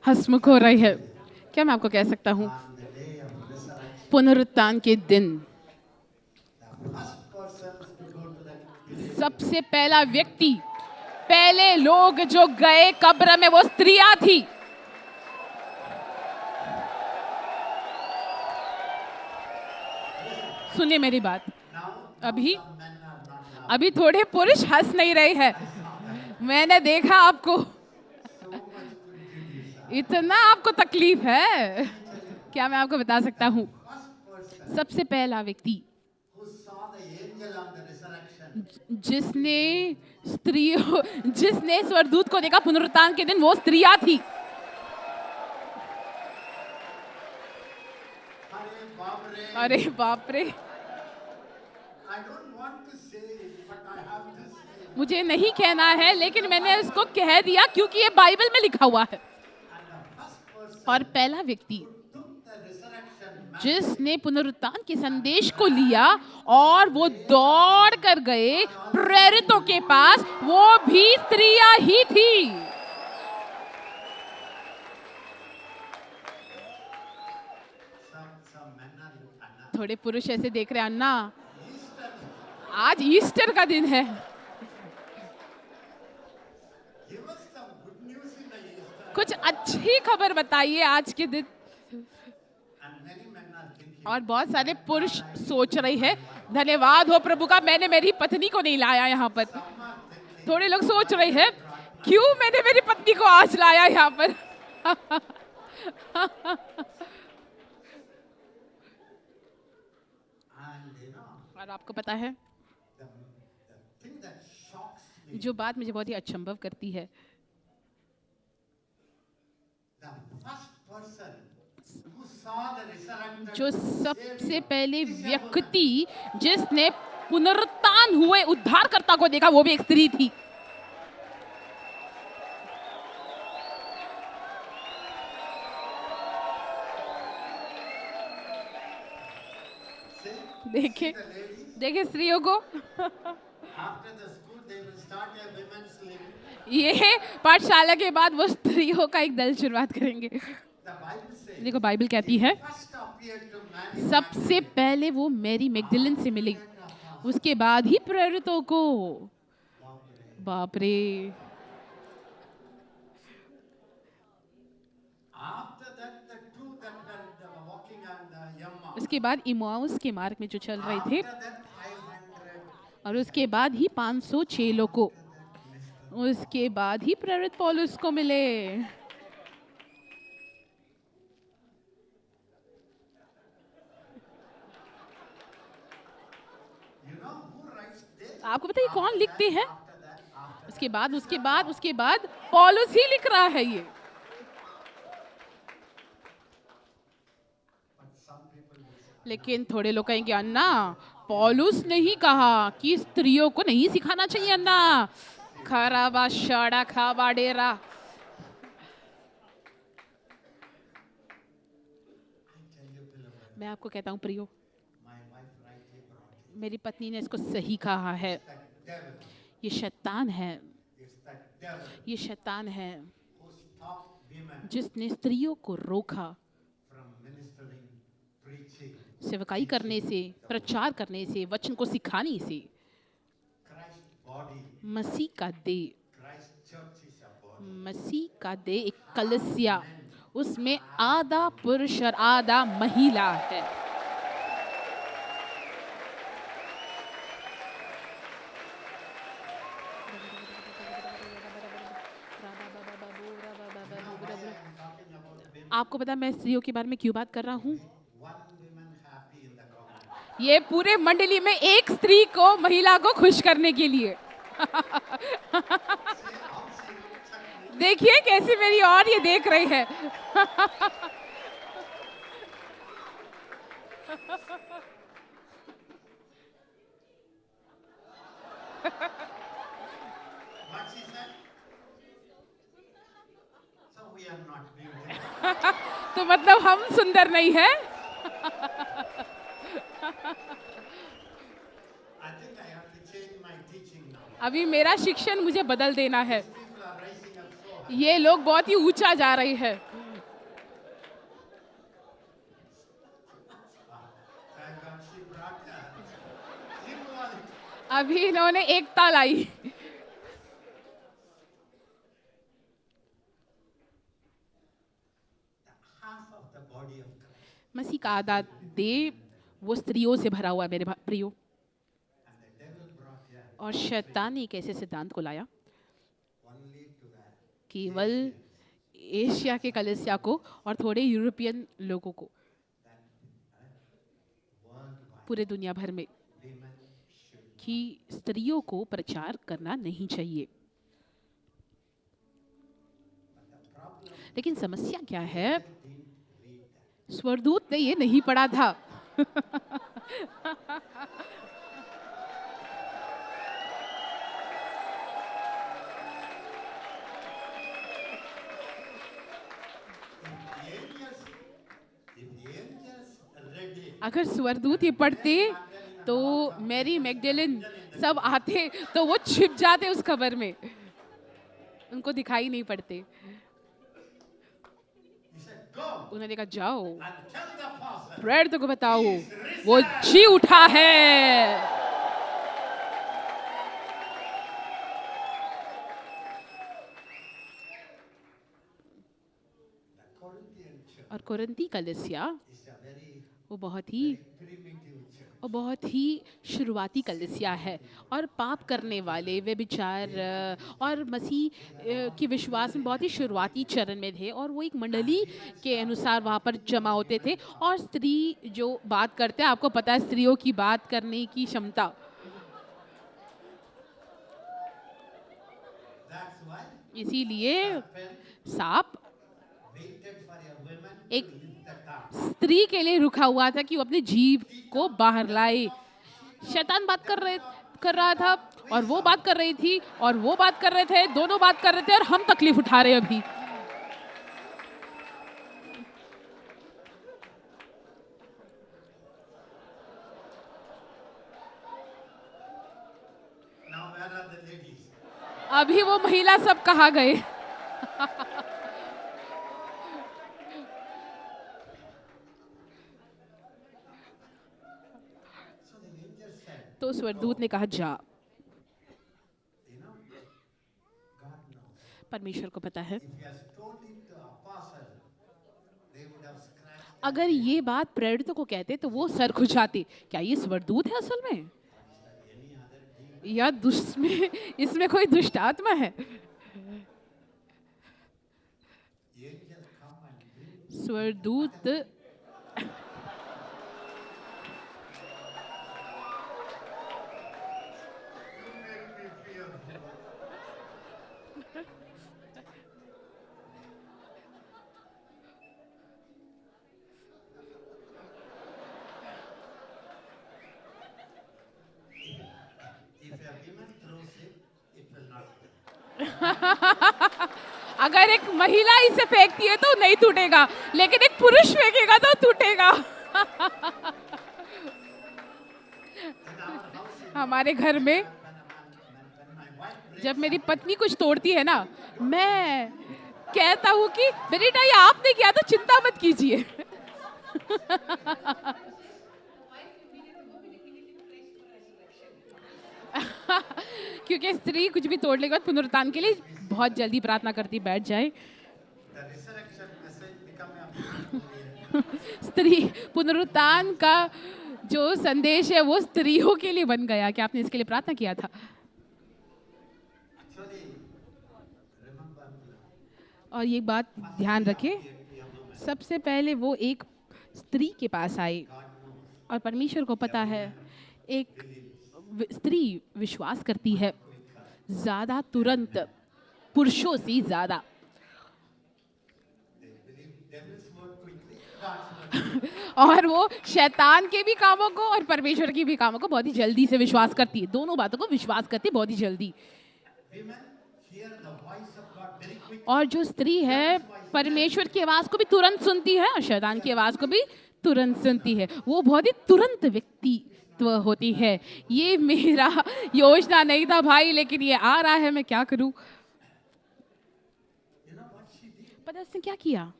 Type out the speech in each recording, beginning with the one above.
हंसमुख हो रही है। क्या मैं आपको कह सकता हूँ, on the day of resurrection, पुनरुत्थान के दिन the first persons to go to the grave सबसे पहला व्यक्ति, पहले लोग जो गए कब्र में वो स्त्रियां थी। सुनिए मेरी बात। now अभी some men are not laughing. अभी थोड़े पुरुष हंस नहीं रहे हैं। I saw that. मैंने देखा आपको, So much prejudice. इतना आपको तकलीफ है। Let me tell you, क्या मैं आपको बता सकता हूँ, first person सबसे पहला व्यक्ति who saw the angel on the resurrection, जिसने स्वर्गदूत को देखा पुनरुत्थान के दिन, वो स्त्रियां थी। Hare Babare. अरे बाप रे, I don't want to say it, but I have to say it. मुझे नहीं कहना है लेकिन मैंने इसको कह दिया क्योंकि ये बाइबल में लिखा हुआ है। And the first person और पहला व्यक्ति who took the resurrection message जिसने पुनरुत्थान के संदेश को लिया और वो दौड़ कर गए प्रेरितों के पास, वो भी स्त्रियां ही थी। some men are Anna. थोड़े पुरुष ऐसे देख रहे हैं, अन्ना Easter, आज ईस्टर का दिन है, give us some good news in the Easter. कुछ अच्छी खबर बताइए आज के दिन। And many men are thinking, और बहुत सारे पुरुष सोच रहे हैं, धन्यवाद हो प्रभु का, मैंने मेरी पत्नी को नहीं लाया यहाँ पर। some are thinking, थोड़े लोग सोच रहे हैं, क्यों मैंने मेरी पत्नी को आज लाया यहाँ पर। and you know, और आपको पता है, the thing that shocks me, जो बात मुझे बहुत ही अचंभव करती है, the first person who saw the resurrected जो सबसे Savior पहले is a woman. व्यक्ति जिसने पुनरुत्थान हुए उद्धारकर्ता को देखा, वो भी एक स्त्री थी। See, देखे the ladies, देखे स्त्रियों को। after the school, they will start a women's league. ये पाठशाला के बाद वो स्त्रियों का एक दल शुरुआत करेंगे। The Bible says, देखो बाइबल कहती है, first appeared to Mary सबसे पहले वो मैरी मैगदलीन से मिली, उसके बाद ही प्रेरितों को। बाप रे, After that, the two that were walking on the Yamma. उसके बाद इमाउस के मार्ग में जो चल रहे थे, After that, 500. और उसके बाद ही 500 चेलों को, उसके बाद ही प्रेरित पौलुस को मिले। You know who writes this? आपको पता है ये कौन लिखते हैं? After that, after उसके बाद पौलुस ही लिख रहा है ये। but some people will say, लेकिन थोड़े लोग कहेंगे, अन्ना पौलुस ने ही कहा कि स्त्रियों को नहीं सिखाना चाहिए। अन्ना खराबा शाड़ा खाबा डेरा। I tell you, beloved, मैं आपको कहता हूँ प्रियो, my wife rightly brought it. मेरी पत्नी ने इसको सही कहा है। The devil, ये शैतान है, it's the devil ये शैतान है who stopped women जिसने स्त्रियों को रोका from ministering, preaching. सेवकाई करने से, प्रचार करने से, वचन को सिखाने से। Christ body, मसीह का देह, Christ church is a body. मसीह का देह एक कलीसिया, उसमें आधा पुरुष और आधा महिला है। आपको पता है मैं स्त्रियों के बारे में क्यों बात कर रहा हूँ? One woman happy in the congregation. ये पूरे मंडली में एक स्त्री को, महिला को खुश करने के लिए। देखिए कैसे मेरी और ये देख रही है। What she said? So we are not beautiful. तो मतलब हम सुंदर नहीं है? I think I have to change my teaching now. अभी मेरा शिक्षण मुझे बदल देना है। People are rising up so ये लोग बहुत ही ऊंचा जा रहे हैं। Thank God she brought equality. अभी इन्होंने एकता लाई। Half of the body of Christ. मसीह का आधा देह वो स्त्रियों से भरा हुआ है मेरे प्रियो। And the devil brought here और शैतान ने एक ऐसे सिद्धांत को लाया only to the केवल एशिया के कलीसिया को और थोड़े यूरोपियन लोगों को, worldwide. पूरे दुनिया भर में, Women should कि स्त्रियों को प्रचार करना नहीं चाहिए। लेकिन समस्या क्या है, स्वर्गदूत ने ये नहीं पढ़ा था। अगर स्वर्गदूत ये पढ़ते तो मैरी मैगडेलिन सब आते तो वो छिप जाते उस खबर में, उनको दिखाई नहीं पड़ते। He said, go उन्होंने कहा जाओ and tell the apostle. प्रेरित को बताओ वो जी उठा है। The Corinthian church और कोरिन्थी कलीसिया is a very वो बहुत ही primitive church. और बहुत ही शुरुआती कलीसिया है, और पाप करने वाले वे विचार और मसीह के विश्वास में बहुत ही शुरुआती चरण में थे, और वो एक मंडली के अनुसार वहाँ पर जमा होते थे। और स्त्री जो बात करते हैं, आपको पता है स्त्रियों की बात करने की क्षमता, That's why इसीलिए serpent सांप waited for a woman एक to lift the tongue. स्त्री के लिए रुका हुआ था कि वो अपने जीव को बाहर लाए। शैतान बात कर रहा था, और वो बात कर रही थी, और वो बात कर रहे थे, दोनों बात कर रहे थे, और हम तकलीफ उठा रहे हैं अभी। Now where are the ladies? अभी वो महिला सब कहाँ गए? So the angel said, तो स्वर्गदूत ने कहा जा। you know, God knows. परमेश्वर को पता है, If he has told it to apostle, they would have scratched अगर ये बात प्रेरितों को कहते तो वो सर खुजाते, क्या ये स्वर्गदूत है असल में, any other demon. या इसमें कोई दुष्ट आत्मा है? The angel come and bring स्वर्गदूत you make me fearful. If a woman throws it, it will not break. अगर एक महिला इसे फेंकती है तो नहीं टूटेगा, लेकिन एक पुरुष फेंकेगा तो टूटेगा। In our house, हमारे घर में when my wife breaks, जब मेरी पत्नी कुछ तोड़ती है ना, मैं कहता हूँ कि बेटा ये आपने किया तो चिंता मत कीजिए। क्योंकि स्त्री कुछ भी तोड़ने के बाद पुनरुत्थान के लिए बहुत जल्दी प्रार्थना करती बैठ जाए। the resurrection message become a स्त्री पुनरुत्थान का जो संदेश है वो स्त्रियों के लिए बन गया। क्या आपने इसके लिए प्रार्थना किया था? actually remember और ये बात ध्यान रखें, सबसे पहले वो एक स्त्री के पास आए, और परमेश्वर को पता है एक स्त्री विश्वास करती है ज्यादा, तुरंत पुरुषों से ज्यादा। devil's word quickly, God's word. और वो शैतान के भी कामों को और परमेश्वर के भी कामों को बहुत ही जल्दी से विश्वास करती है, दोनों बातों को विश्वास करती है बहुत ही जल्दी। Women hear the voice of God very quick. और जो स्त्री है परमेश्वर की आवाज को भी तुरंत सुनती है और शैतान की आवाज को भी तुरंत सुनती है। वो बहुत ही तुरंत व्यक्तित्व होती है। ये मेरा योजना नहीं था भाई, लेकिन ये आ रहा है, मैं क्या करूं? पता है उसने क्या किया?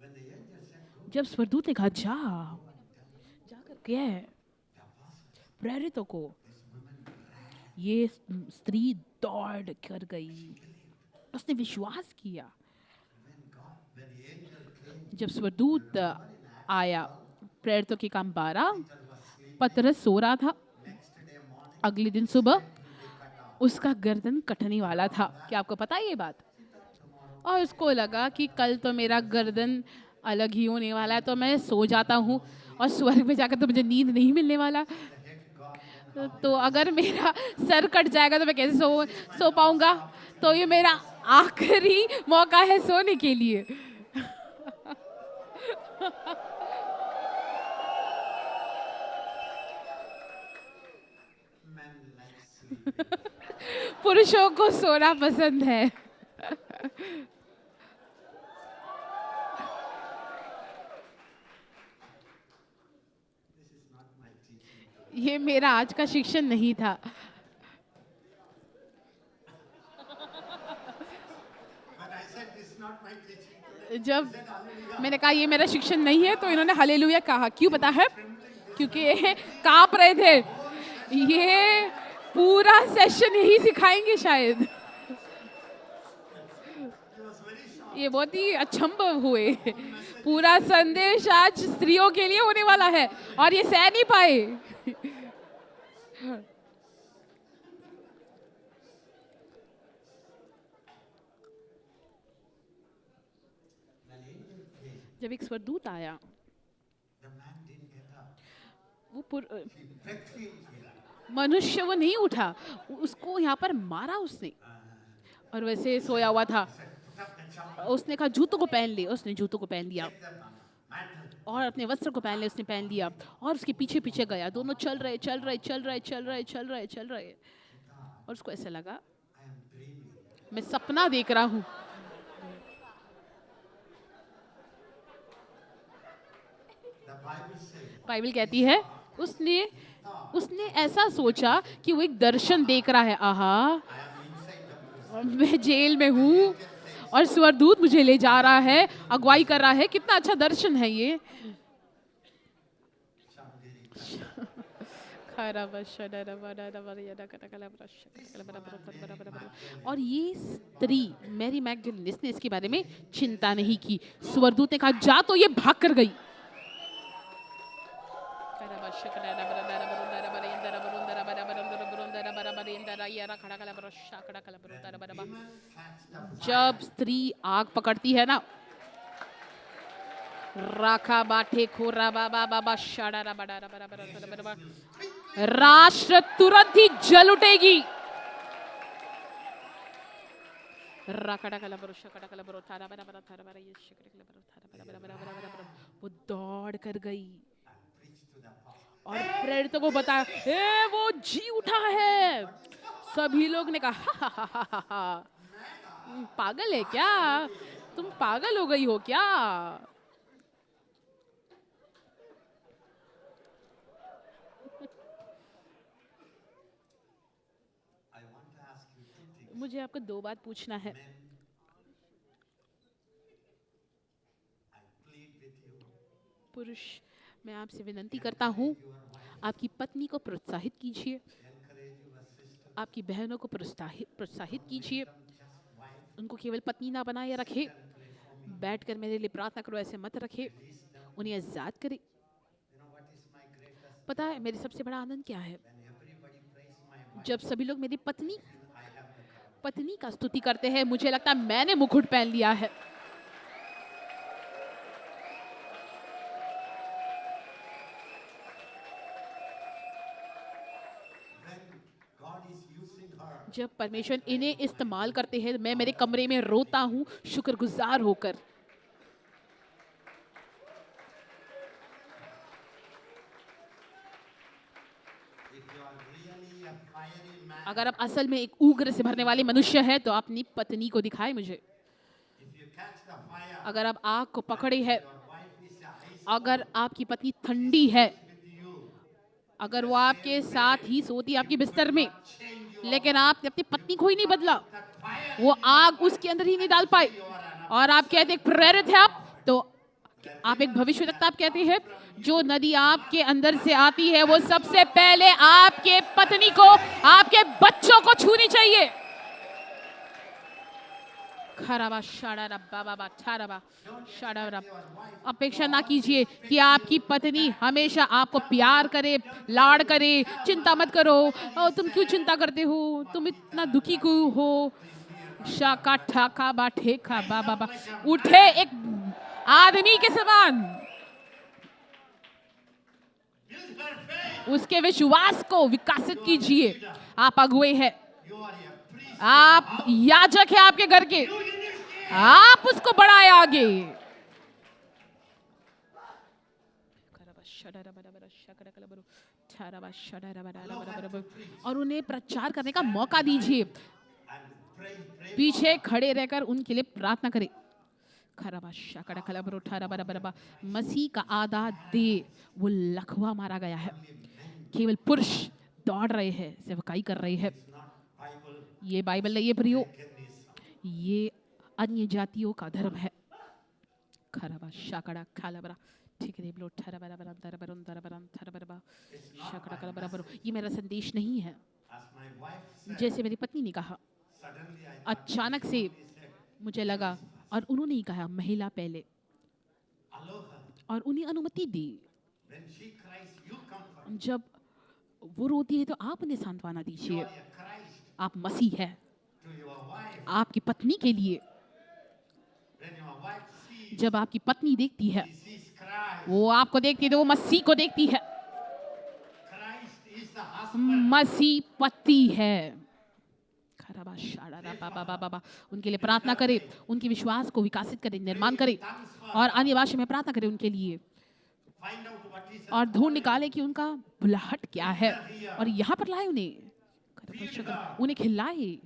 when the angel said, go, जब स्वर्गदूत ने कहा जा, जाकर क्या है? प्रेरितों को, ये स्त्री दौड़ कर गई, उसने विश्वास किया। when the angel came, जब स्वर्गदूत आया, प्रेरितों के काम 12, Peter was sleeping. पतरस सो रहा था। Next day morning, अगले दिन सुबह will be cut off. उसका गर्दन कटने वाला था। क्या आपको पता है ये बात? और उसको लगा कि कल तो मेरा गर्दन अलग ही होने वाला है, तो मैं सो जाता हूँ और स्वर्ग में जाकर तो मुझे नींद नहीं मिलने वाला। तो अगर मेरा सर कट जाएगा तो मैं कैसे सो पाऊंगा? तो ये मेरा आखिरी मौका है सोने के लिए। Men like sleeping. पुरुषों को सोना पसंद है। This is not my teaching. ये मेरा आज का शिक्षण नहीं था। When I said this is not my teaching today, जब मैंने कहा ये मेरा शिक्षण नहीं है, तो इन्होंने हालेलुया कहा। क्यों पता है? क्योंकि ये कांप रहे थे। ये पूरा सेशन यही सिखाएंगे शायद। he was very shocked. ये बहुत ही अचंभ हुए। पूरा संदेश आज स्त्रियों के लिए होने वाला है और ये सह नहीं पाए। When angel came, जब एक स्वर्गदूत आया, the man didn't get up. वो He begged him, he ran. मनुष्य वो नहीं उठा, उसको यहाँ पर मारा उसने और वैसे सोया हुआ था। Said, put up the chapel, उसने कहा जूतों को पहन ले, उसने जूतों को पहन लिया take the mantle. और अपने वस्त्र को पहन ले, उसने पहन लिया और उसके पीछे पीछे गया। दोनों चल रहे चल रहे चल रहे चल रहे चल रहे चल रहे और उसको ऐसा लगा I am dreaming. मैं सपना देख रहा हूँ। The Bible says, बाइबल कहती है उसने उसने ऐसा सोचा कि वो एक दर्शन देख रहा है। आहा, I am inside the prison. मैं जेल में हूँ और स्वर्गदूत मुझे ले जा रहा है, अगुवाई कर रहा है। कितना अच्छा दर्शन है ये। और ये स्त्री मैरी मैगडलिन ने इसके बारे में चिंता नहीं की। स्वर्गदूत ने कहा जा, तो ये भाग कर गई। जब स्त्री आग पकड़ती है ना, राखा बाठे खोरा बाबा बाबा शाड़ा बड़ा बड़ा, राष्ट्र तुरंत ही जल उठेगी। वो दौड़ कर गई और प्रेरितों को बताया, ए वो जी उठा है। सभी लोग ने कहा हा, हा, हा, हा, हा। पागल है क्या? तुम पागल हो गई हो क्या? I want to ask you two things. मुझे आपको दो बात पूछना है। Men, I plead with you. पुरुष, मैं आपसे विनती करता हूँ, आपकी पत्नी को प्रोत्साहित कीजिए, Encourage your sister. आपकी बहनों को प्रोत्साहित कीजिए। Just wife. उनको केवल पत्नी ना बनाए रखे, बैठकर मेरे लिए प्रार्थना करो ऐसे मत रखे, उन्हें आजाद करे। You know what is my greatest? पता है मेरी सबसे बड़ा आनंद क्या है? When everybody praise my wife, जब सभी लोग मेरी I have the courage. पत्नी का स्तुति करते हैं, मुझे लगता है मैंने मुकुट पहन लिया है। When God is using her, जब परमेश्वर इन्हें इस्तेमाल करते हैं, मैं मेरे कमरे में रोता हूँ शुक्रगुजार होकर। if you are really a fiery man, अगर आप असल में एक उग्र से भरने वाले मनुष्य हैं, तो अपनी पत्नी को दिखाए मुझे। if you catch the fire, अगर आप आग को पकड़े है, your wife is a ice अगर आपकी पत्नी ठंडी है, with you. अगर वो आपके साथ ही सोती है आपके बिस्तर में, Change you. लेकिन आपने अपनी पत्नी को ही नहीं बदला, That fire वो आग उसके अंदर ही नहीं डाल पाए, you are an और आप कहते हैं प्रेरित है आप, तो आप एक भविष्यवक्ता आप कहते हैं जो नदी आपके अंदर से आती है वो सबसे पहले आपके पत्नी को, आपके बच्चों को छूनी चाहिए। खराबा शाड़ा बाबा छाड़ाबा शाड़ा। अपेक्षा ना कीजिए कि आपकी पत्नी हमेशा आपको प्यार करे, लाड़ करे। चिंता मत करो, ओ तुम क्यों चिंता करते हो, तुम इतना दुखी क्यों हो। शाका ठाका बा ठेका बाबा। उठे एक आदमी के समान, Build her faith. उसके विश्वास को विकसित कीजिए। आप अगुए हैं, You are a priest. आप याजक है आपके घर के, You initiate. आप उसको बढ़ाए आगे। और उन्हें प्रचार करने का मौका दीजिए। And pray, pray. पीछे खड़े रहकर उनके लिए प्रार्थना करें। मसीह का आधा देह वो लखवा मारा गया है। केवल पुरुष दौड़ रहे हैं, सेवकाई कर रहे हैं। Not Bible. ये बाइबल नहीं है प्रियो, Mechanism. ये अन्य जातियों का धर्म है। खराबा शाकड़ा खालाबरा ठीक है ब्लो ठरा बरा बरा दर बरन दर बरन थर बरबा शाकड़ा कला बराबर। ये मेरा संदेश नहीं है, As my wife said, जैसे मेरी पत्नी ने कहा। suddenly I अचानक से said, मुझे लगा और उन्होंने ही कहा महिला पहले, allow her. और उन्हें अनुमति दी। When she cries, you comfort. जब वो रोती है तो आप उन्हें सांत्वना You दीजिए। are a Christ आप मसीह है to your wife. आपकी पत्नी के लिए। When your wife sees, जब आपकी पत्नी देखती है, she sees Christ. वो आपको देखती है तो वो मसीह को देखती है। Christ is the husband. मसीह पति है। खराबा शाड़ा बाबा बाबा। उनके लिए प्रार्थना करें, उनके विश्वास को विकसित करें, निर्माण करें, और अन्य भाषा में प्रार्थना करें उनके लिए, Find out what is और ढूंढ निकाले कि उनका बुलाहट क्या है, और यहाँ पर लाए उन्हें। उन्हें खिलाए।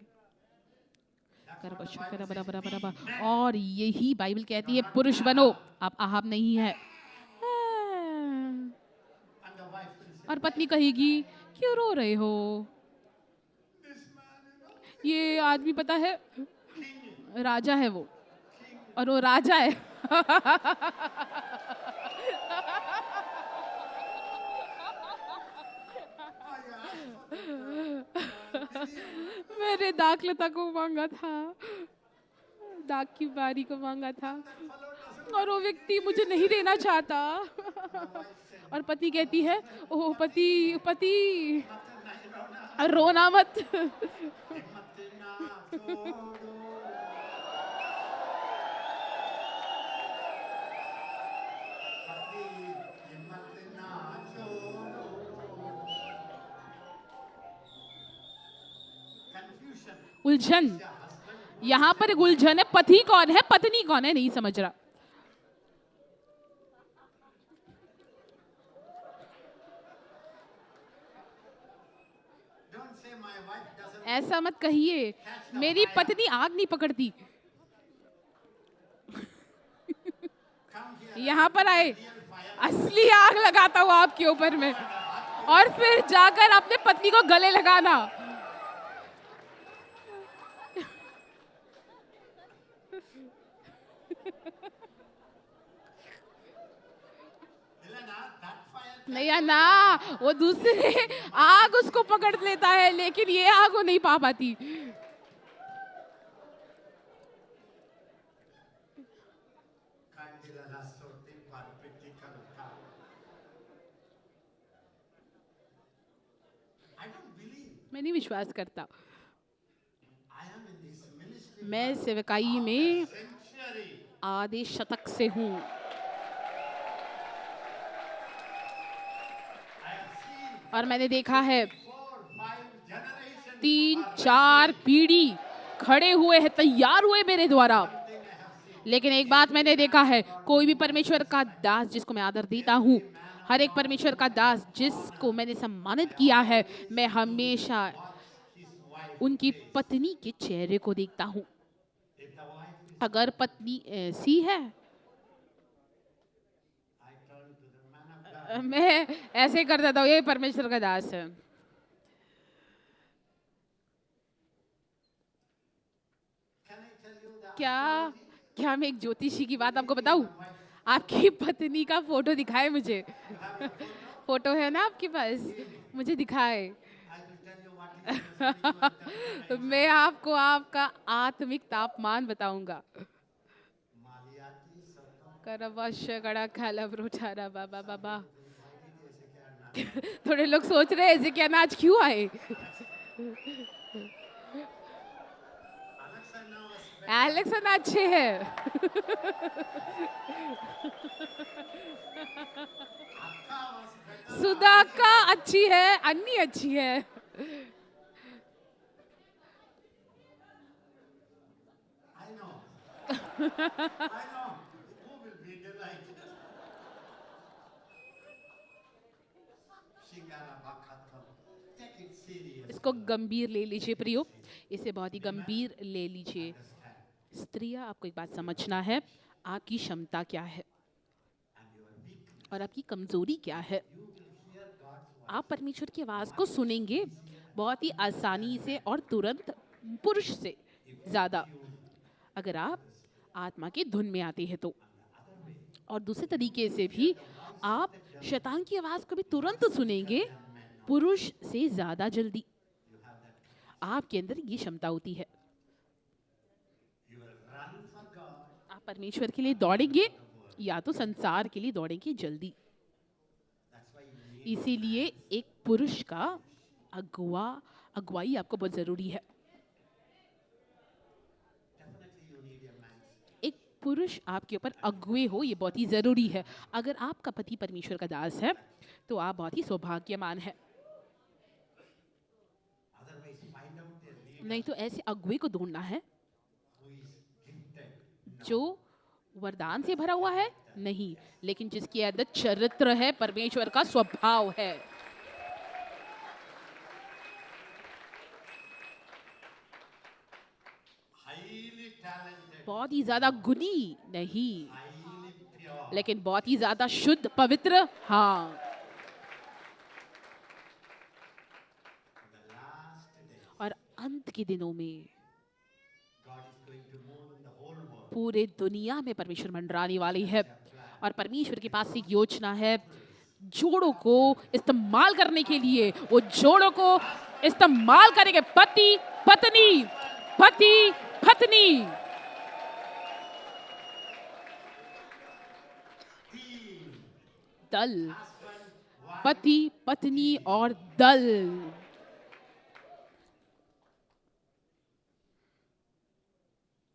और यही बाइबल कहती है पुरुष बनो, आप आहाब नहीं है। and the wife will say, और पत्नी कहेगी क्यों रो रहे हो, this man, you know, ये आदमी पता है king, राजा है वो, और वो राजा है। मैंने दाखलता को मांगा था, दाग की बारी को मांगा था, और वो व्यक्ति मुझे नहीं देना चाहता। और पति कहती है ओह पति पति रोना मत। हिम्मत ना छोड़ो। पति, हिम्मत ना छोड़ो। Confusion. उलझन, यहाँ पर एक उलझन है। पति कौन है, पत्नी कौन है, नहीं समझ रहा। Don't say my wife doesn't ऐसा मत कहिए मेरी पत्नी आग नहीं पकड़ती। come here. यहाँ पर आए, Real fire. असली आग लगाता हूँ आपके ऊपर में, और फिर जाकर अपने पत्नी को गले लगाना। Dilana, that fire. नहीं ना, वो दूसरे आग उसको पकड़ लेता है, लेकिन ये आग वो नहीं पा पाती। Candila la sorte parpetical car. I don't believe मैं नहीं विश्वास करता। I am in this ministry मैं सेवकाई में century. आधे शतक से हूँ। I have seen और मैंने देखा है 4-5 generations. 3-4 पीढ़ी खड़े हुए हैं, तैयार हुए मेरे द्वारा। लेकिन एक बात मैंने देखा है, कोई भी परमेश्वर का दास जिसको मैं आदर देता हूँ, हर एक परमेश्वर का दास जिसको मैंने सम्मानित किया है, मैं हमेशा उनकी पत्नी के चेहरे को देखता हूँ। If the wife is, अगर पत्नी ऐसी है, I turn to the man of God. मैं ऐसे कर देता हूँ, ये परमेश्वर का दास है। Can I tell you that? क्या क्या मैं एक ज्योतिषी की बात आपको बताऊं? आपकी पत्नी का फोटो दिखाए मुझे। You have your photo? Photo है ना आपके पास? Really? मुझे दिखाए। I will tell you what is your spiritual मैं temperature. आपको आपका आत्मिक तापमान बताऊंगा। Maliati Sato. करवश कड़ा खाला ब्रोचारा बाबा Some Baba. people think, why did they say Kerala? थोड़े लोग सोच रहे हैं ऐसे क्या आज क्यों आए? Alexa now is better. Alex अन्ना अच्छे हैं। Akka was better. Sudha Anni का was better. अच्छी है, अन्नी अच्छी है। I know. I know. Who will be delighted? Shingara Bhakhatam. Take it serious. इसको गंभीर ले लीजिए प्रियो, इसे बहुत ही गंभीर ले लीजिए। Understand. स्त्रियां, आपको एक बात समझना है, आपकी क्षमता क्या है And your weakness. और आपकी कमजोरी क्या है। You will hear God's voice. आप परमेश्वर की आवाज़ को सुनेंगे बहुत ही आसानी से और तुरंत, पुरुष से ज़्यादा, अगर आप आत्मा की धुन में आते हैं तो। और दूसरे तरीके से भी आप शैतान की आवाज़ को भी तुरंत सुनेंगे, पुरुष से ज़्यादा जल्दी। आपके अंदर ये क्षमता होती है। You will run for God. आप परमेश्वर के लिए दौड़ेंगे या तो संसार के लिए दौड़ेंगे जल्दी। That's why you need. इसीलिए एक पुरुष का अगुवाई आपको बहुत ज़रूरी है। Definitely you need a man. एक पुरुष आपके ऊपर अगुवे हो, ये बहुत ही ज़रूरी है। अगर आपका पति परमेश्वर का दास है तो आप बहुत ही सौभाग्यमान है। Otherwise, find out a leader नहीं तो ऐसे अगुवे को ढूंढना है who is gifted. जो वरदान से भरा हुआ है, नहीं, लेकिन जिसकी आदत चरित्र है, परमेश्वर का स्वभाव है। Highly talented. बहुत ही ज्यादा गुणी नहीं, Highly pure. लेकिन बहुत ही ज्यादा शुद्ध पवित्र, हाँ। The last day, और अंत के दिनों में God is going to move in the whole world. पूरे दुनिया में परमेश्वर मंडराने वाली है। और परमेश्वर के पास एक योजना है जोड़ों को इस्तेमाल करने के लिए। वो जोड़ों को इस्तेमाल करेंगे, पति पत्नी, पति पत्नी। Team, दल, husband, wife. पति पत्नी और दल।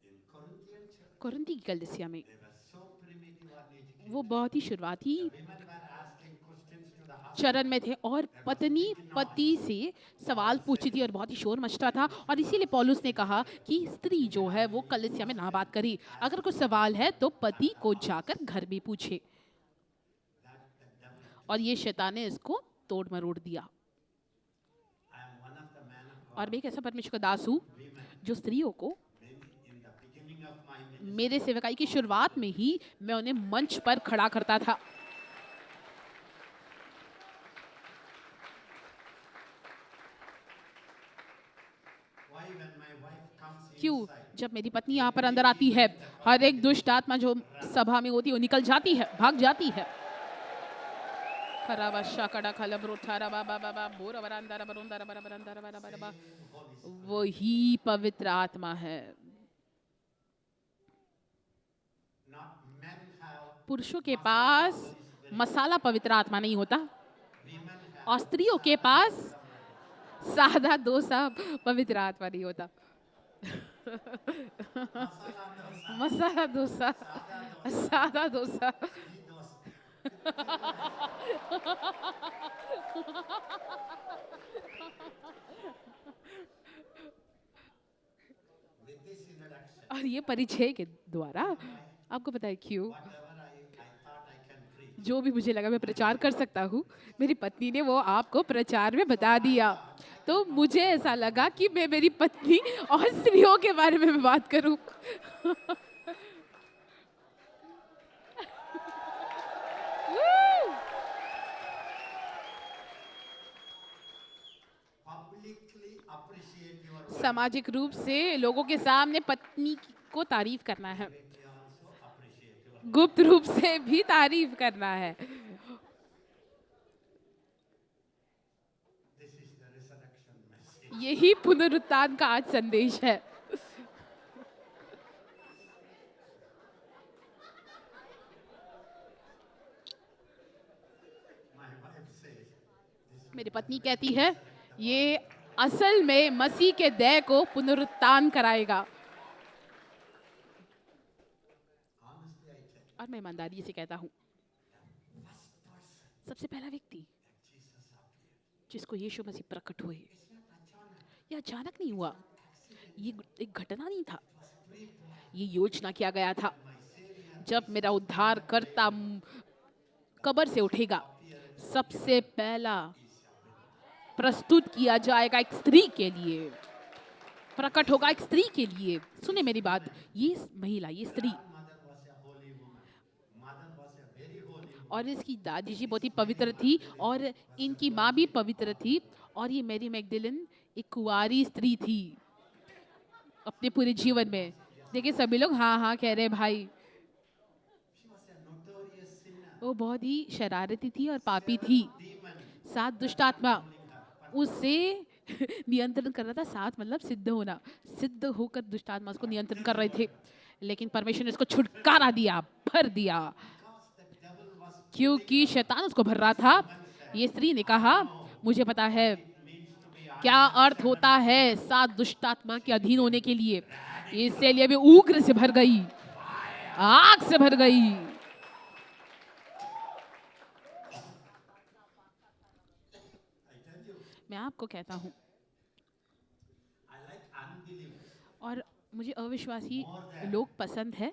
In Corinthian church, कुरिन्थी की कलीसिया में they were so primitive and educated. वो बहुत ही शुरुआती Women were asking questions to the husband. चरण में थे और पत्नी पति से सवाल पूछती थी और बहुत ही शोर मचता था। और इसीलिए पौलुस ने कहा कि स्त्री जो है वो कलीसिया में ना बात करे, अगर कोई सवाल है तो पति को जाकर घर में पूछे। That the devil. और ये शैतान ने इसको तोड़ मरोड़ दिया। I am one of the man of God. और मैं एक ऐसा परमेश्वर का दास हूँ जो स्त्रियों को In the beginning of my ministry, मेरे सेवकाई की शुरुआत में ही मैं उन्हें मंच पर खड़ा करता था। why when my wife comes क्यों? inside, जब मेरी पत्नी यहाँ पर अंदर आती है, हर एक दुष्ट आत्मा जो सभा में होती है वो निकल जाती है, भाग जाती है। वही पवित्र आत्मा है। not men have, पुरुषों के पास मसाला पवित्र आत्मा नहीं होता women have. और स्त्रियों के पास सादा डोसा पवित्र आत्मा नहीं होता। मसाला डोसा, सादा डोसा। With this introduction, और ये परिचय के द्वारा आपको पता है क्यों, whatever I thought I can preach, जो भी मुझे लगा मैं प्रचार कर सकता हूँ, मेरी पत्नी ने वो आपको प्रचार में बता दिया। तो मुझे ऐसा लगा कि मैं मेरी पत्नी और स्त्रियों के बारे में मैं बात करूं। publicly appreciate your wife. सामाजिक रूप से लोगों के सामने पत्नी को तारीफ करना है। When you are गुप्त रूप से भी तारीफ करना है। This is the resurrection message. यही पुनरुत्थान का आज संदेश है। My wife says, this मेरी पत्नी कहती है ये असल में मसीह के देह को पुनरुत्थान कराएगा। honestly I tell you, और मैं ईमानदारी से कहता हूँ, first person सबसे पहला व्यक्ति that Jesus appeared. जिसको यीशु मसीह प्रकट हुए, It's not अचानक. यह अचानक नहीं हुआ, ये एक घटना नहीं था, It was pre-planned. ये योजना किया गया था। My Savior जब मेरा उद्धार करता कब्र से उठेगा, सबसे पहला प्रस्तुत किया जाएगा एक स्त्री के लिए, प्रकट होगा एक स्त्री के लिए। सुने मेरी बात, ये महिला, ये स्त्री mother was a holy woman. Mother was a very holy woman. और इसकी दादी जी बहुत ही पवित्र थी और इनकी माँ भी पवित्र थी। और ये मैरी मैगदलेन एक कुंवारी स्त्री थी अपने पूरे जीवन में। देखिए सभी लोग हाँ हाँ कह रहे भाई। She was a notorious sinner. वो बहुत ही शरारती थी और पापी थी। Demon. 7 दुष्ट आत्मा उससे नियंत्रण कर रहा था। 7 मतलब सिद्ध होना, सिद्ध होकर दुष्ट आत्मा उसको नियंत्रण कर रहे थे, लेकिन परमेश्वर ने उसको छुटकारा दिया, भर दिया, Because the devil was क्योंकि शैतान उसको भर रहा था। ये स्त्री ने कहा मुझे पता है means to be क्या अर्थ होता है 7 दुष्ट आत्मा के अधीन होने के लिए। इसलिए भी उग्र से भर गई, आग से भर गई। I tell you, मैं आपको कहता हूँ, I like unbelievers. और मुझे अविश्वासी लोग पसंद है,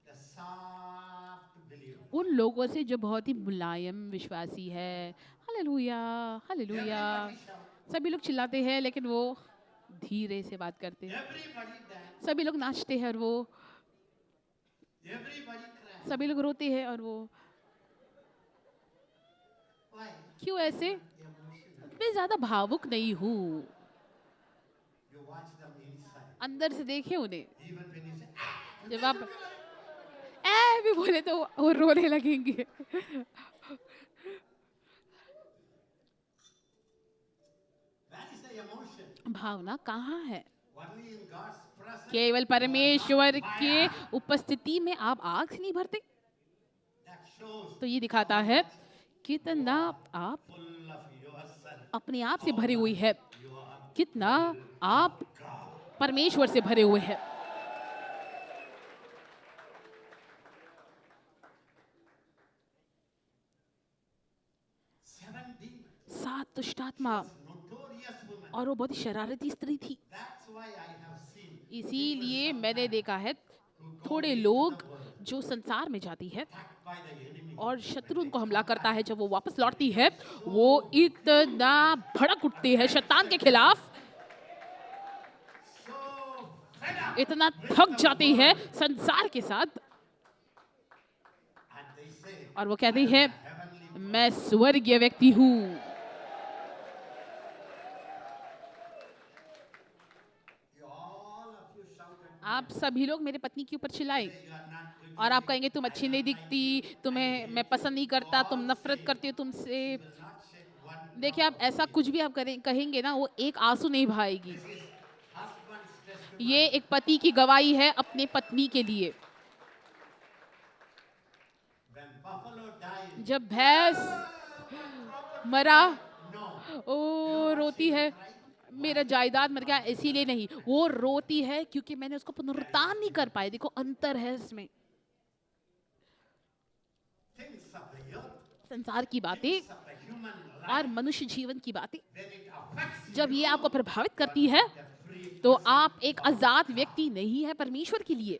The soft believer. उन लोगों से जो बहुत ही मुलायम विश्वासी है। Hallelujah, hallelujah. सभी लोग चिल्लाते हैं लेकिन वो धीरे से बात करते हैं। Everybody dance. सभी लोग नाचते हैं और वो, Everybody cries. सभी लोग रोते हैं और वो। Why? क्यों ऐसे? Emotional. मैं ज्यादा भावुक नहीं हूँ। You watch them inside. अंदर से देखे उन्हें, Even when you say, "Ah," जब आप ए भी बोले तो वो रोने लगेंगे। where is the emotion? भावना कहाँ है? Only in God's presence. केवल परमेश्वर के उपस्थिति में आप आग से नहीं भरते। That shows तो ये दिखाता है कितना आप full of yourself. अपने आप से भरे हुए हैं, You are कितना आप परमेश्वर से भरे हुए हैं। seven demons. 7 दुष्ट आत्मा Notorious woman. और वो बहुत ही शरारती स्त्री थी। That's why I have seen इसीलिए मैंने देखा है थोड़े लोग जो संसार में जाती है attacked by the enemy. और शत्रु उनको हमला करता है, जब वो वापस लौटती है वो इतना भड़क उठते हैं शैतान के खिलाफ, So fed up. इतना थक जाती है संसार के साथ And they say, और वो कहती है heavenly. मैं स्वर्गीय व्यक्ति हूँ। You all of you shouted. आप सभी लोग मेरे पत्नी के ऊपर चिल्लाए You are not good. और आप कहेंगे तुम अच्छी नहीं दिखती, तुम्हें मैं पसंद नहीं करता, तुम नफरत करती हो तुमसे। Not shed one. देखिए आप ऐसा कुछ भी आप कहेंगे ना, वो एक आंसू नहीं बहाएगी। This is husband's testimony. ये एक पति की गवाही है अपने पत्नी के लिए। When buffalo dies, जब भैंस मरा, no. ओ रोती है मेरा जायदाद मर गया, इसीलिए नहीं, वो रोती है क्योंकि मैंने उसको पुनरुत्थान नहीं कर पाई। देखो अंतर है इसमें। Things of the earth, संसार की बातें things of the human life, और मनुष्य जीवन की बातें when it affects जब ये you, आपको प्रभावित करती है the free. तो आप एक आजाद व्यक्ति नहीं है परमेश्वर के लिए।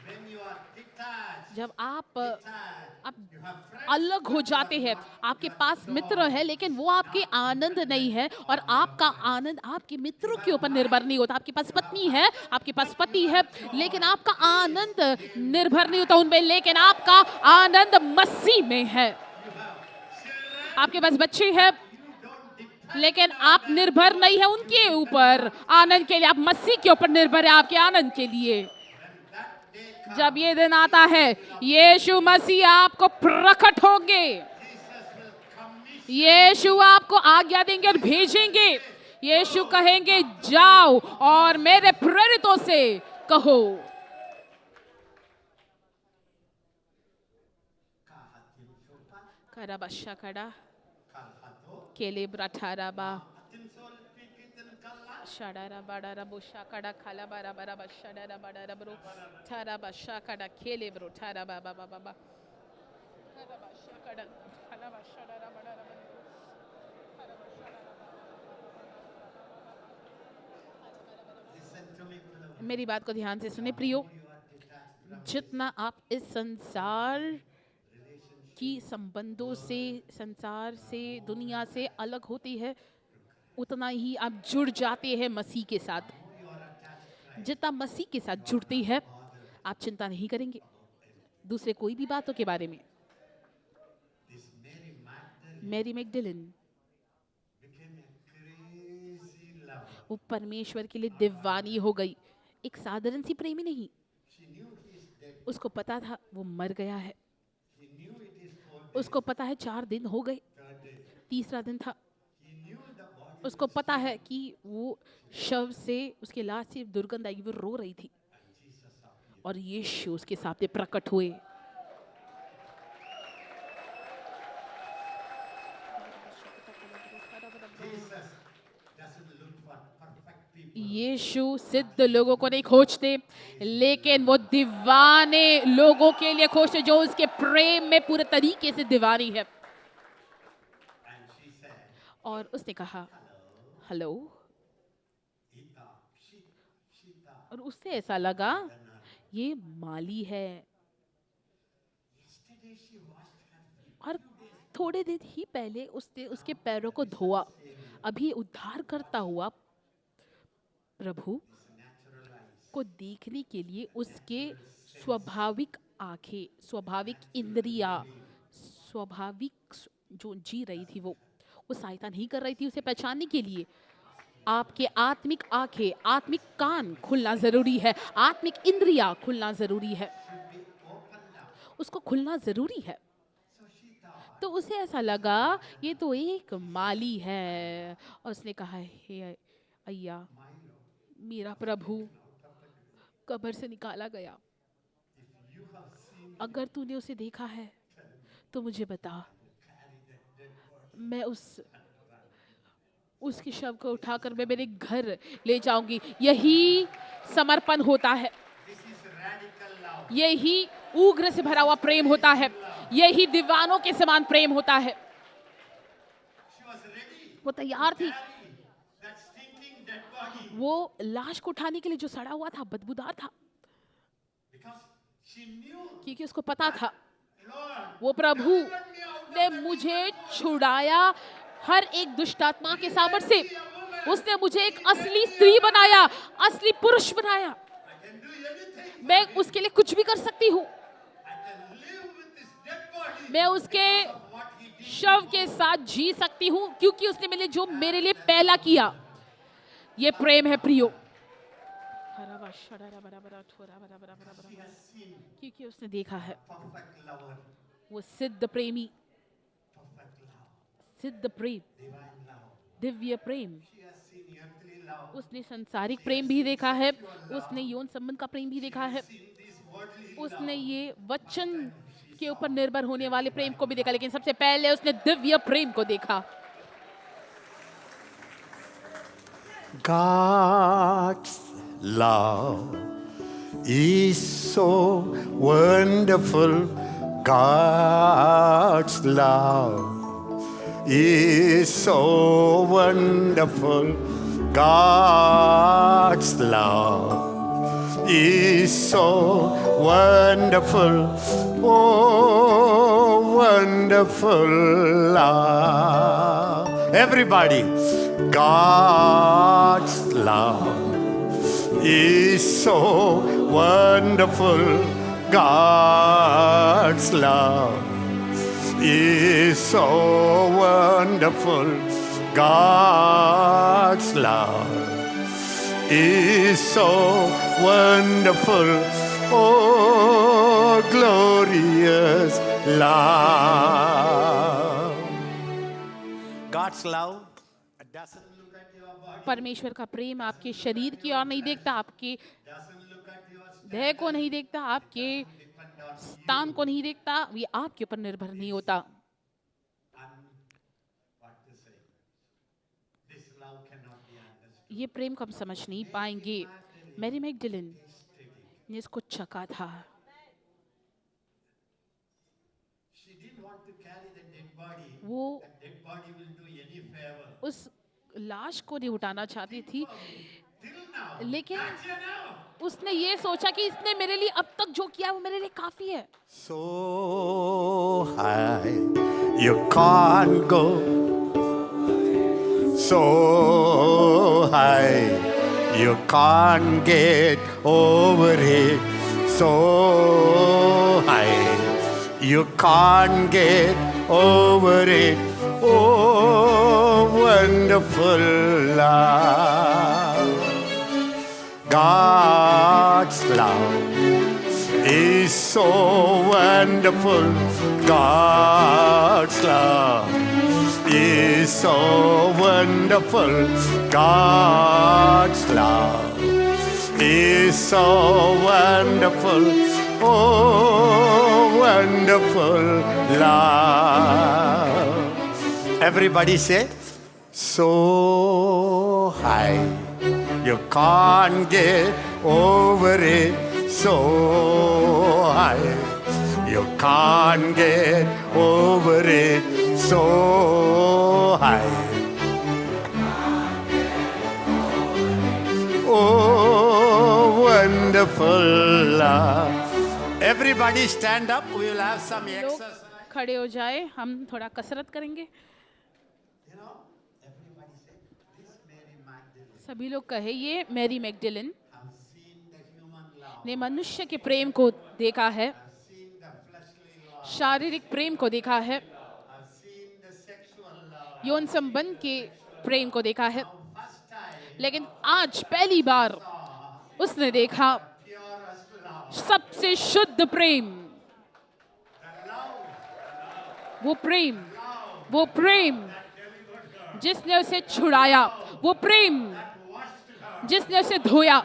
When you are detached, जब आप detached, you have friends, अलग हो जाते हैं, आपके पास मित्र है लेकिन वो आपके आनंद नहीं है और आपका आनंद आपके मित्रों के ऊपर निर्भर नहीं होता। आपके पास पत्नी है, आपके पास पति है, लेकिन आपका आनंद निर्भर नहीं होता उनपे, लेकिन आपका आनंद मसीह में है। you have children, आपके पास बच्चे हैं, you don't depend लेकिन आप निर्भर नहीं है उनके ऊपर आनंद के लिए, आप मसीह के ऊपर निर्भर है आपके आनंद के लिए। that day comes, जब ये दिन आता है, यीशु मसीह आपको प्रकट होंगे, Jesus will commission यीशु आपको आज्ञा देंगे और भेजेंगे। यीशु कहेंगे जाओ और मेरे प्रेरितों से कहो। kahatim sopa, करबशा कड़ा kalhato, केले ब्राठाराबा atim sol pikitin kalla, शडारा बडारा बुशा कड़ा खाला बारा बारा बशाडारा बडारा ब्रो थारा बशा कड़ा केले ब्रो थारा बाबा बाबा बाबा थारा बशा कड़ा खाला बशाडारा बडारा listen to me, beloved. मेरी बात को ध्यान से सुने प्रियो। You are detached from जितना आप इस संसार की संबंधों से, संसार से, दुनिया से अलग होती है, उतना ही आप जुड़ जाते हैं मसीह के साथ। you are attached. जितना मसीह के साथ जुड़ती है, आप चिंता नहीं करेंगे दूसरे कोई भी बातों के बारे में। This Mary Magdalene Mary Magdalene became a crazy lover. वो परमेश्वर के लिए दीवानी हो गई, एक साधारण सी प्रेमी नहीं। She knew he is dead. उसको पता था वो मर गया है, He knew it is 4 days. उसको पता है 4 दिन हो गए, Third day. तीसरा दिन था। He knew the body. उसको पता है कि वो शव से, उसके लाश से दुर्गंध आई, वो रो रही थी Jesus appeared. और यीशु उसके सामने प्रकट हुए। Jesus doesn't look for perfect people. यीशु सिद्ध लोगों को नहीं खोजते, लेकिन वो दीवाने लोगों के लिए खोजते जो उसके प्रेम में पूरे तरीके से दीवानी है। And she said, और उसने कहा हेलो, Ita, Shita. और उससे ऐसा लगा ये माली है। Yesterday she washed her feet. और थोड़े दिन ही पहले उसने उसके पैरों को धोआ। अभी उद्धार करता हुआ प्रभु Natural eyes. को देखने के लिए उसके स्वाभाविक आंखें, स्वाभाविक इंद्रियां, स्वाभाविक जो जी रही थी वो सहायता नहीं कर रही थी उसे पहचानने के लिए। आपके आत्मिक आंखें, आत्मिक कान खुलना जरूरी है, आत्मिक इंद्रियां खुलना जरूरी है, Should be opened up. उसको खुलना जरूरी है। So she thought, तो उसे ऐसा लगा ये तो एक माली है, और उसने कहा हे अय्या, my Lord, मेरा प्रभु कब्र से निकाला गया, if you have seen अगर तूने उसे देखा है तो मुझे बता, carry that dead body, मैं उसके शव को उठाकर मैं मेरे घर ले जाऊंगी। यही समर्पण होता है, this is radical love. यही उग्र से भरा हुआ प्रेम होता है, यही दीवानों के समान प्रेम होता है। She was ready वो तैयार थी, to carry that stinking dead body वो लाश को उठाने के लिए जो सड़ा हुआ था, बदबूदार था, because she knew, क्योंकि उसको पता था Lord, वो प्रभु deliver me out of ने that मुझे छुड़ाया हर एक दुष्ट आत्मा के सामर से। उसने मुझे एक असली स्त्री बनाया, असली पुरुष बनाया। I can do anything. मैं उसके लिए कुछ भी कर सकती हूँ, I can live with this dead body. मैं उसके What he did. शव के साथ जी सकती हूँ क्योंकि उसने मेरे लिए पहला किया। ये प्रेम है प्रियो, She has seen क्योंकि उसने देखा है perfect lover, वो सिद्ध प्रेमी, perfect love, सिद्ध प्रेम, divine love. Divya Prem. She has seen earthly love, उसने सांसारिक प्रेम भी देखा है, उसने यौन संबंध का प्रेम भी देखा है, seen this worldly उसने ये वचन के ऊपर निर्भर होने वाले प्रेम को भी देखा, लेकिन सबसे पहले उसने दिव्य प्रेम को देखा। God's love is so wonderful. God's love is so wonderful. God's love is so wonderful. Oh, wonderful love. Everybody, God's love is so wonderful. God's love is so wonderful. God's love is so wonderful. Oh, glorious love. God's love doesn't look at your body, परमेश्वर का प्रेम आपके शरीर की ओर नहीं देखता, आपके doesn't look at your देह को नहीं देखता, आपके depend on स्थान को नहीं देखता, ये आपके ऊपर निर्भर नहीं होता। and what to say. This love cannot be understood. ये प्रेम को हम समझ नहीं पाएंगे। मैरी मैगडलिन ने इसको चखा था। She didn't want to carry the dead body. वो That dead body will do any favor. उस लाश को नहीं उठाना चाहती थी, Till now. लेकिन Until now. उसने ये सोचा कि इसने मेरे लिए अब तक जो किया वो मेरे लिए काफी है। So high, you can't go. So high, you can't get over it. So high, you can't get over it. Oh, wonderful love. God's love is so wonderful. God's love is so wonderful. God's love is so wonderful. Oh, wonderful love. Everybody say, so high, you can't get over it. So high, you can't get over it. So high. Oh, wonderful love. Everybody stand up. We will have some लोग exercise. खड़े हो जाए, हम थोड़ा कसरत करेंगे। You know, everybody say, this Mary Magdalene सभी लोग कहे ये Mary Magdalene have seen the human love, ने मनुष्य के प्रेम को देखा है, have seen the fleshly love, शारीरिक प्रेम को देखा है, have seen the sexual love. यौन संबंध के प्रेम को देखा है, First time, लेकिन आज पहली बार उसने देखा purest love. सबसे शुद्ध प्रेम। The love वो प्रेम जिसने उसे छुड़ाया, वो प्रेम जिसने उसे धोया,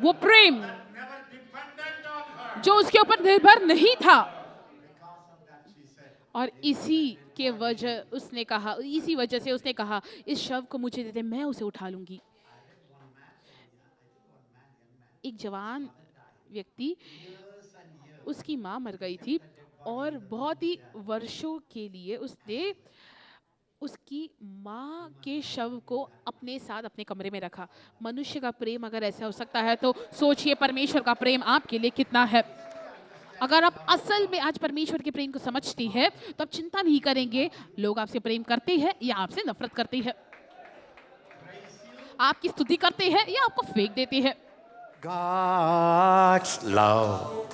वो प्रेम never dependent on her. जो उसके ऊपर निर्भर नहीं था। Because of that, she said, और इसी के वजह उसने कहा, इसी वजह से उसने कहा, इस शव को मुझे दे दे, मैं उसे उठा लूंगी। एक जवान व्यक्ति, उसकी माँ मर गई थी और बहुत ही वर्षों के लिए उसने उसकी माँ के शव को अपने साथ अपने कमरे में रखा। मनुष्य का प्रेम अगर ऐसा हो सकता है तो सोचिए परमेश्वर का प्रेम आपके लिए कितना है। अगर आप असल में आज परमेश्वर के प्रेम को समझती हैं तो आप चिंता नहीं करेंगे लोग आपसे प्रेम करते हैं या आपसे नफरत करते हैं, आपकी स्तुति करते हैं या आपको फेंक देते हैं। God's love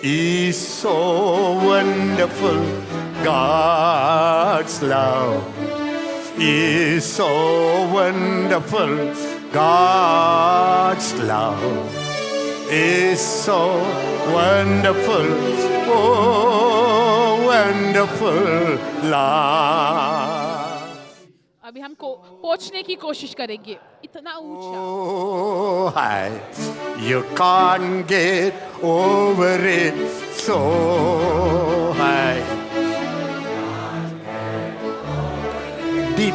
is so wonderful. God's love is so wonderful. God's love is so wonderful. Oh, wonderful love. अभी हमको पहुंचने की कोशिश करेंगे इतना ऊंचा। Oh, high, you can't get over it. So high, deep.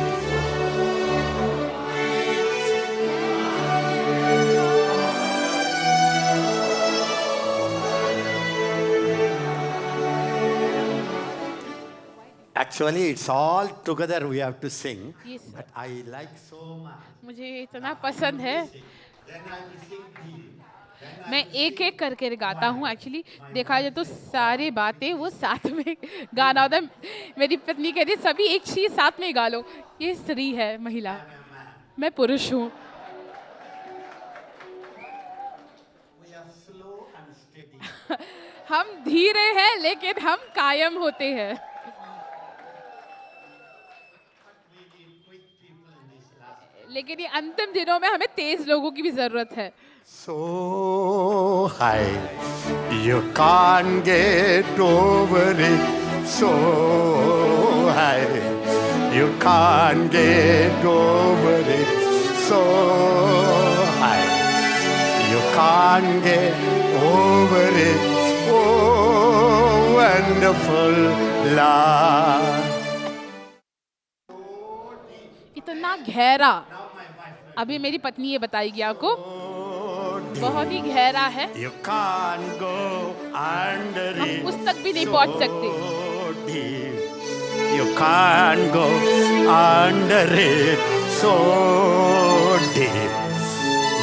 Actually, it's all together we have to sing. Yes. But I like so much. मुझे इतना पसंद है, Then I will sing deep. मैं एक एक करके गाता हूँ। एक्चुअली देखा जाए तो सारी बातें वो साथ में गाना होता है। मेरी पत्नी कहती है सभी एक चीज साथ में गा लो। ये स्त्री है, महिला, मैं पुरुष हूँ। We are slow and steady. हम धीरे हैं लेकिन हम कायम होते हैं। We need quick लेकिन ये अंतिम दिनों में हमें तेज लोगों की भी जरूरत है। So high, you can't get over it. So high, you can't get over it. So high, you can't get over it. Oh, wonderful love. इतना गहरा, अभी मेरी पत्नी ये बताएगी आपको, बहुत ही गहरा है, You can't go under हम it. उस तक भी नहीं पहुंच सकते। So deep. You can't go under it. So deep.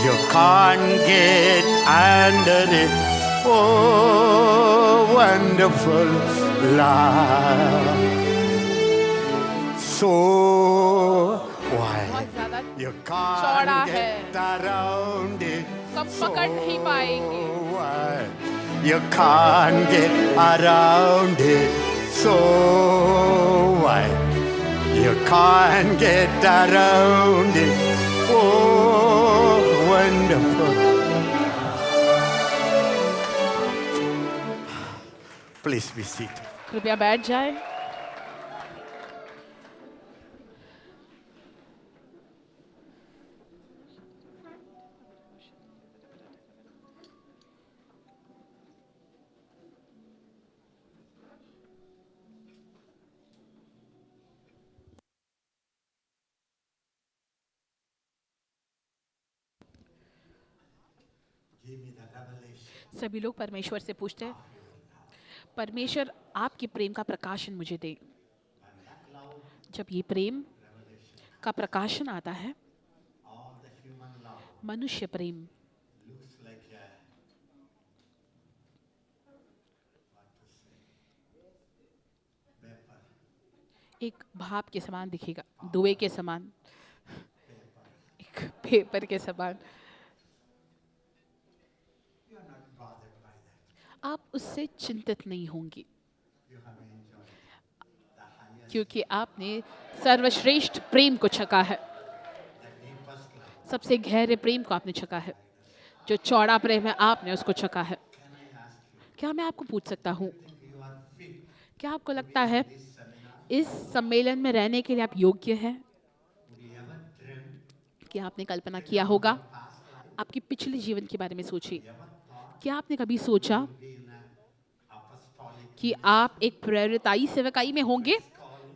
You can't get under it. Oh, wonderful love. So wide. बहुत ज्यादा You चौड़ा can't get around it. कब पकड़ नहीं पाएंगे। wide. You can't get around it. So wide. You can't get around it. Oh, wonderful. Please be seated. कृपया बैठ जाए। सभी लोग परमेश्वर से पूछते हैं, परमेश्वर आपके प्रेम का प्रकाशन मुझे दे। जब ये प्रेम का प्रकाशन आता है, मनुष्य प्रेम एक भाप के समान दिखेगा, धुएं के समान, एक पेपर के समान। आप उससे चिंतित नहीं होंगे, क्योंकि आपने सर्वश्रेष्ठ प्रेम को छका है, सबसे गहरे प्रेम को आपने छका है। जो चौड़ा प्रेम है आपने उसको छका है। क्या मैं आपको पूछ सकता हूँ, क्या आपको लगता है इस सम्मेलन में रहने के लिए आप योग्य हैं? क्या आपने कल्पना किया होगा? आपके पिछले जीवन के बारे में सोचिए। क्या आपने कभी सोचा कि आप एक प्रेरिताई सेवकाई में होंगे,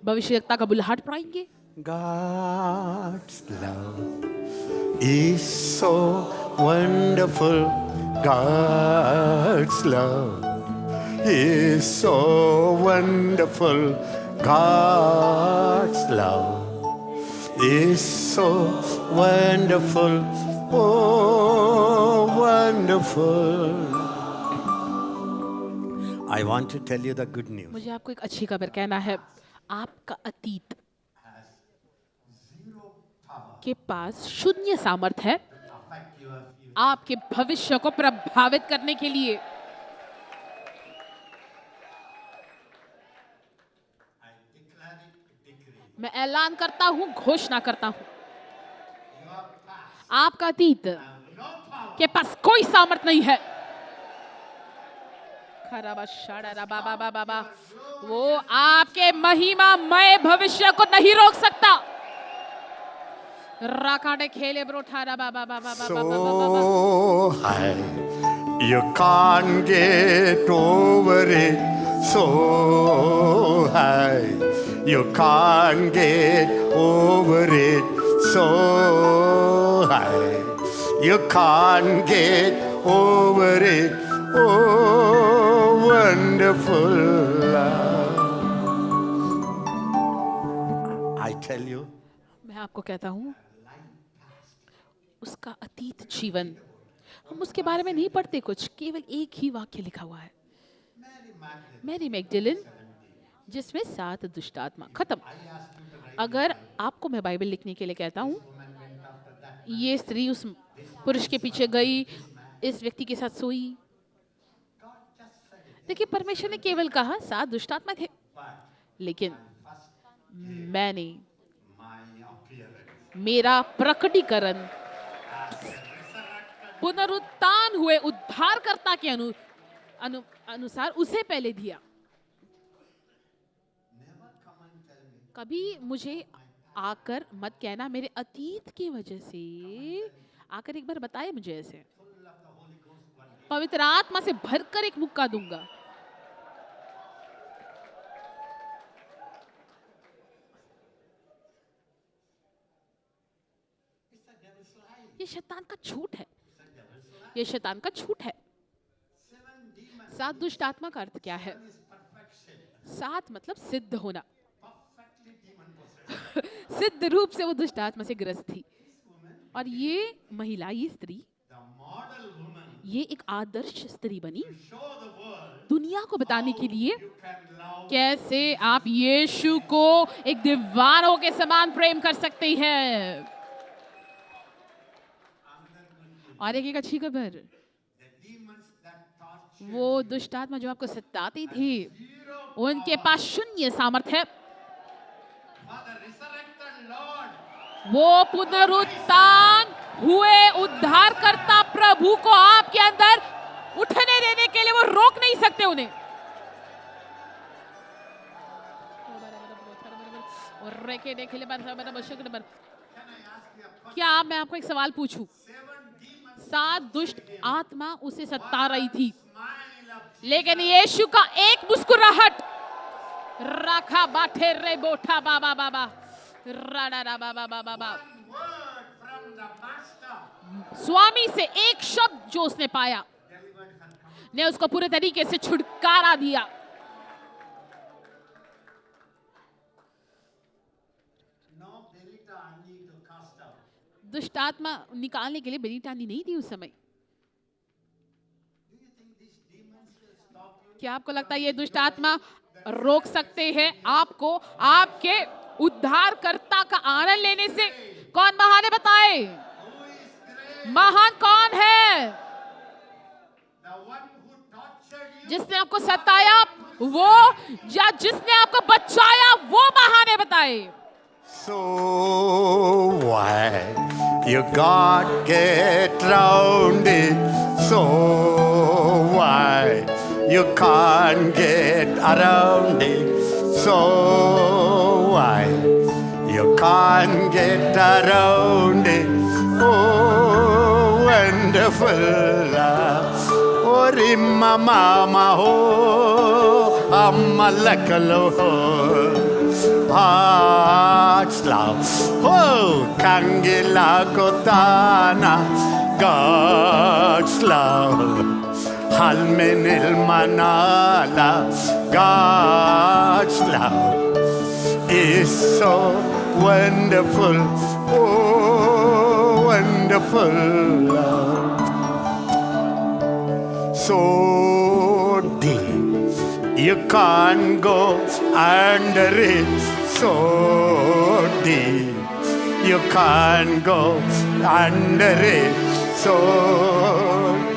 भविष्यवक्ता का बुलाहट पाएंगे? God's love is so wonderful. God's love is so wonderful. God's love is so wonderful. Oh, wonderful. I want to tell you the good news. मुझे आपको एक अच्छी खबर कहना है। आपका अतीत के पास शून्य सामर्थ्य है आपके भविष्य को प्रभावित करने के लिए। मैं ऐलान करता हूं, घोषणा करता हूं, आपका अतीत के पास कोई सामर्थ्य नहीं है। बाबा बाबा, वो आपके महिमामय भविष्य को नहीं रोक सकता। राकाडे खेले ब्रोठारा बाबा बाबा बाबा So high, you can't get over it. So high, you can't get over it. So high, you can't get over it. Oh, wonderful love. I tell you, मैं आपको कहता हूँ, उसका अतीत जीवन, हम उसके बारे में नहीं पढ़ते कुछ, केवल एक ही वाक्य लिखा हुआ है, मैरी मैगडलेन, जिसमें 7 दुष्ट आत्मा, खत्म। अगर आपको मैं बाइबल लिखने के लिए कहता हूँ, ये स्त्री उस पुरुष के पीछे गई, इस व्यक्ति के साथ सोई, देखिए परमेश्वर ने केवल कहा 7 दुष्ट आत्मा थे, लेकिन मैंने मेरा प्रकटीकरण पुनरुत्थान हुए उद्धारकर्ता के अनुसार उसे पहले दिया। कभी मुझे आकर मत कहना मेरे अतीत की वजह से, आकर एक बार बताए मुझे ऐसे, पवित्र आत्मा से भरकर एक मुक्का दूंगा। ये शैतान का झूठ है, ये शैतान का झूठ है। 7 दुष्ट आत्मा का अर्थ क्या है? 7 मतलब सिद्ध होना। सिद्ध रूप से वो दुष्ट आत्मा से ग्रस्त थी। और ये महिला, ये स्त्री, ये एक आदर्श स्त्री बनी दुनिया को बताने के लिए कैसे आप यीशु को एक दीवारों के समान प्रेम कर सकते हैं। और एक अच्छी खबर, वो दुष्ट आत्मा जो आपको सताती थी, उनके पास शून्य सामर्थ्य है। वो पुनरुत्थान हुए उद्धारकर्ता प्रभु को आपके अंदर उठने देने के लिए वो रोक नहीं सकते उन्हें। क्या मैं आपको एक सवाल पूछूं? 7 दुष्ट आत्मा उसे सता रही थी, लेकिन यीशु का एक मुस्कुराहट, रखा बाठे रे बोठा बाबा बाबा राडा बाबा बाबा, स्वामी से एक शब्द जो उसने पाया ने उसको पूरे तरीके से छुटकारा दिया। दुष्ट आत्मा निकालने के लिए बेनीटानी नहीं थी उस समय। क्या आपको लगता है ये दुष्ट आत्मा रोक सकते हैं आपको आपके उद्धारकर्ता का आनंद लेने से? कौन महान है बताए? महान कौन है? जिसने आपको सताया वो, या जिसने आपको बचाया वो महान है बताए? So why you got get round it? So why you can't get around it? So why you can't get around it? Oh, wonderful love. Oh, Rimma Mama ho, Amalakalo ho. God's love, oh, Kangila Kotana, God's love, Halmenil Manala, God's love is so wonderful, oh, wonderful love, so deep, you can't go under it. So deep, you can't go under it. So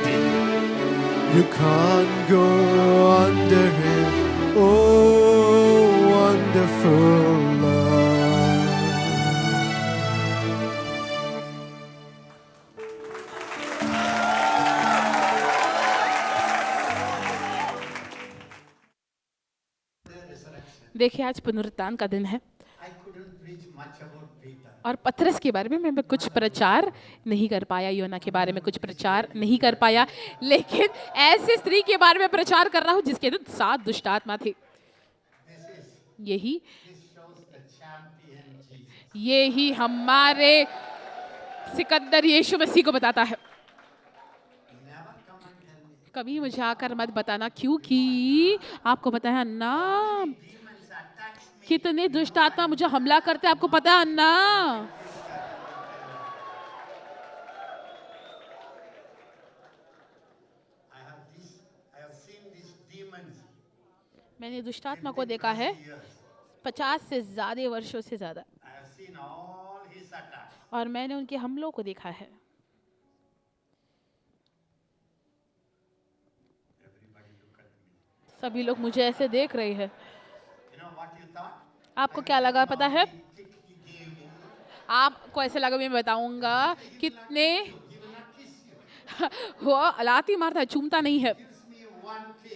deep, you can't go under it. Oh, wonderful love. देखिए आज पुनरुत्थान का दिन है और पतरस के बारे में मैं कुछ प्रचार नहीं कर पाया, योना के बारे में कुछ प्रचार नहीं कर पाया, लेकिन ऐसे स्त्री के बारे में प्रचार कर रहा हूँ जिसके अंदर 7 दुष्ट आत्मा थे। यही हमारे सिकंदर यीशु मसीह को बताता है। कभी मुझे आकर मत बताना, क्योंकि आपको पता है ना कितने दुष्ट आत्मा मुझे हमला करते हैं, आपको पता है ना। मैंने दुष्ट आत्मा को देखा है 50 से ज्यादा वर्षों से ज्यादा, और मैंने उनके हमलों को देखा है। सभी लोग मुझे ऐसे देख रहे हैं। आपको क्या लगा पता है? आपको ऐसा लगा मैं बताऊंगा कितने वो लात ही मारता है, चूमता नहीं है।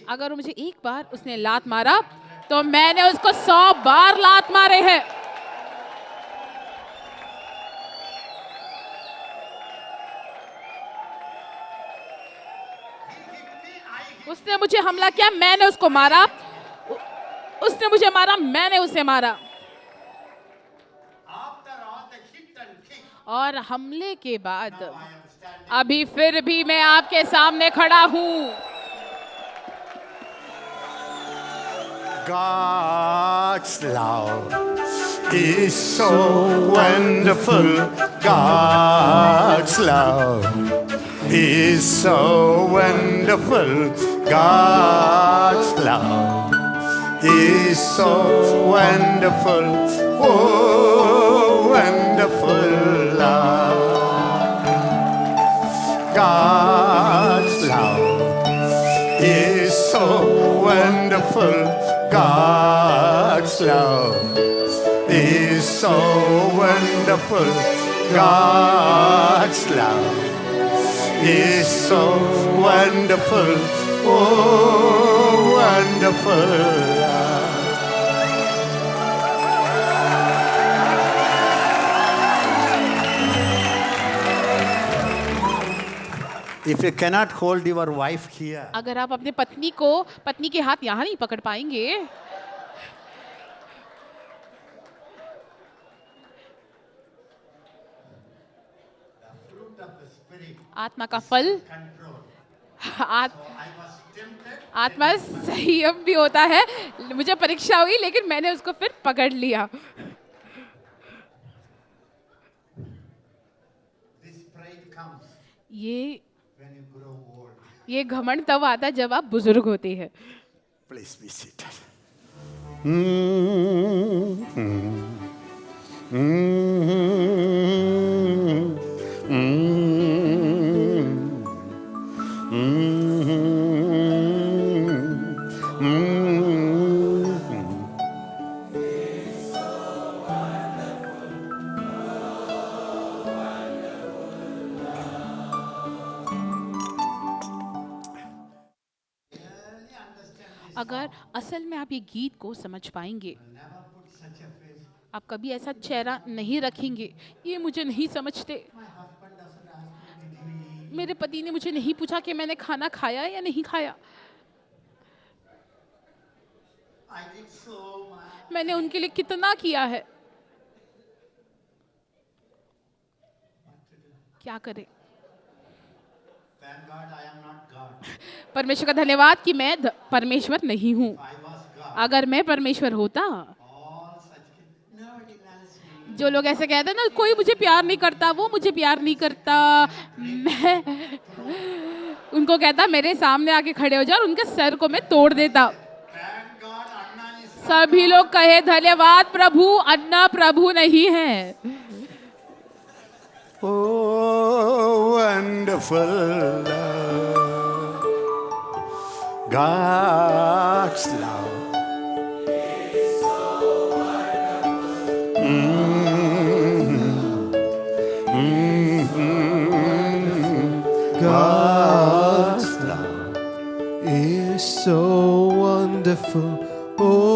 अगर मुझे एक बार उसने लात मारा तो मैंने उसको 100 बार लात मारे हैं। उसने मुझे हमला किया, मैंने उसको मारा। उसने मुझे मारा, मैंने उसे मारा। After all the hit and kick, और हमले के बाद now I am standing. अभी फिर भी मैं आपके सामने खड़ा हूँ। God's love is so wonderful. God's love is so wonderful. God's love is so wonderful. Oh, wonderful love. God's love is so wonderful. God's love is so wonderful. God's love is so wonderful. Oh, wonderful love. If you cannot hold your wife here, अगर आप अपने पत्नी के हाथ यहाँ नहीं पकड़ पाएंगे, fruit of the spirit, आत्मा का फल, control. आत, I was tempted. आत्मा संयम भी होता है। मुझे परीक्षा हुई लेकिन मैंने उसको फिर पकड़ लिया। This pride comes ये when you grow old. ये घमंड तब आता है जब आप बुजुर्ग होते हैं। Please be seated. अगर असल में आप ये गीत को समझ पाएंगे, Never put such a face. आप कभी ऐसा चेहरा नहीं रखेंगे। ये मुझे नहीं समझते। My husband doesn't ask me, did you eat? मेरे पति ने मुझे नहीं पूछा कि मैंने खाना खाया या नहीं खाया। I did so much. मैंने उनके लिए कितना किया है। क्या करें? Thank God I am not God. परमेश्वर का धन्यवाद कि मैं परमेश्वर नहीं हूँ। I was God. अगर मैं परमेश्वर होता, All such kids. Nobody loves me. जो लोग ऐसे कहते हैं ना, कोई मुझे प्यार नहीं करता, वो मुझे प्यार नहीं करता, मैं उनको कहता मेरे सामने आके खड़े हो जाओ और उनके सर को मैं तोड़ देता। Thank God Anna is सभी लोग कहे धन्यवाद प्रभु, अन्ना प्रभु नहीं है। Oh, wonderful love. God's love. God's love is so wonderful. Oh,